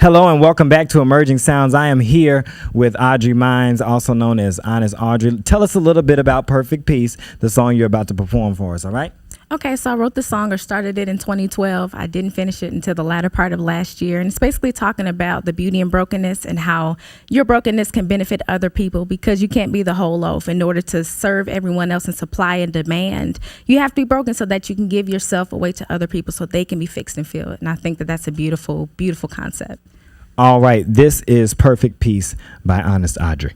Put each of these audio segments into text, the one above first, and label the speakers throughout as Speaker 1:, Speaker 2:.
Speaker 1: Hello and welcome back to Emerging Sounds. I am here with Audrey Mines, also known as Honset Audrey. Tell us a little bit about Perfect Peace, the song you're about to perform for us, all right?
Speaker 2: Okay, so I wrote the song or started it in 2012. I didn't finish it until the latter part of last year. And it's basically talking about the beauty and brokenness and how your brokenness can benefit other people because you can't be the whole loaf. In order to serve everyone else in supply and demand, you have to be broken so that you can give yourself away to other people so they can be fixed and filled. And I think that that's a beautiful, beautiful concept.
Speaker 1: All right, this is Perfect Peace by Honset Audrey.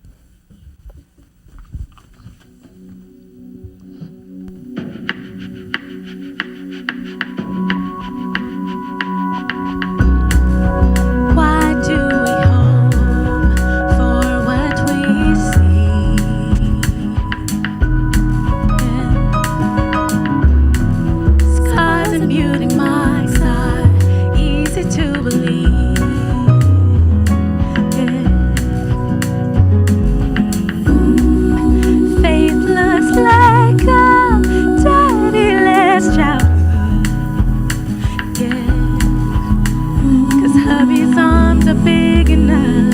Speaker 3: Hubby's arms are big enough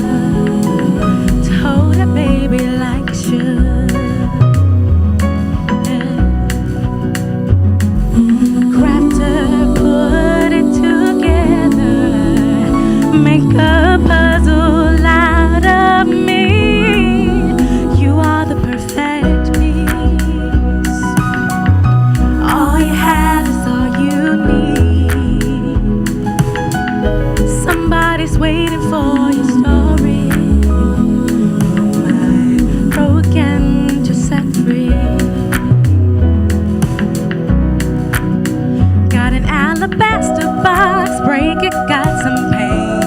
Speaker 3: to hold a baby like it should. Crafter, put it together, make a puzzle out of me. You are the perfect piece. All you have is all you need. Somebody's waiting for your story. I'm broken to set free. Got an alabaster box, break it, got some pain.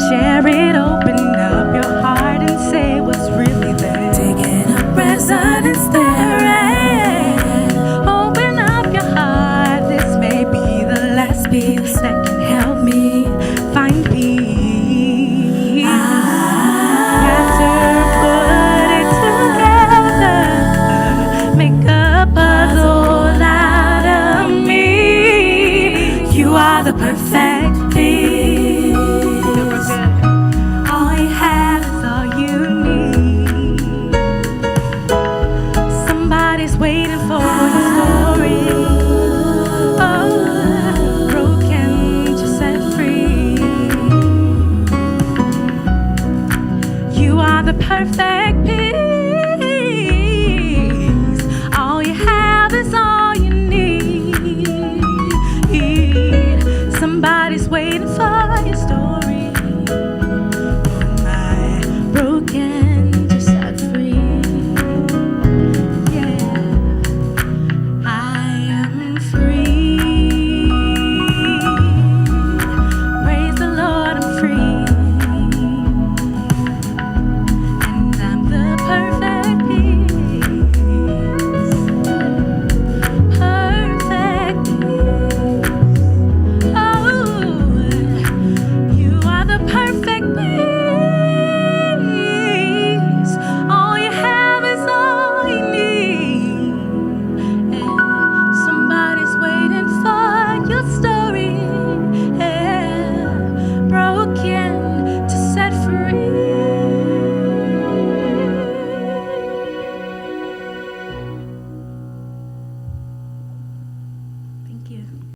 Speaker 3: Share it, open up your heart and say what's really there. Digging up resonance staring. Open up your heart, this may be the last piece that can help me find peace. Put it together, make a puzzle out of me. You are the perfect piece. All you have is all you need. Somebody's waiting for your story. Oh, broken to set free. You are the perfect piece. All you have is all you need. Somebody's waiting for your story. Oh, my broken to set free. Yeah, I am free. Praise the Lord, I'm free. And I'm the perfect peace. Perfect peace. Oh, you are the perfect peace. All you have is all you need. And somebody's waiting for your story. Yeah, broken to set free. Thank you.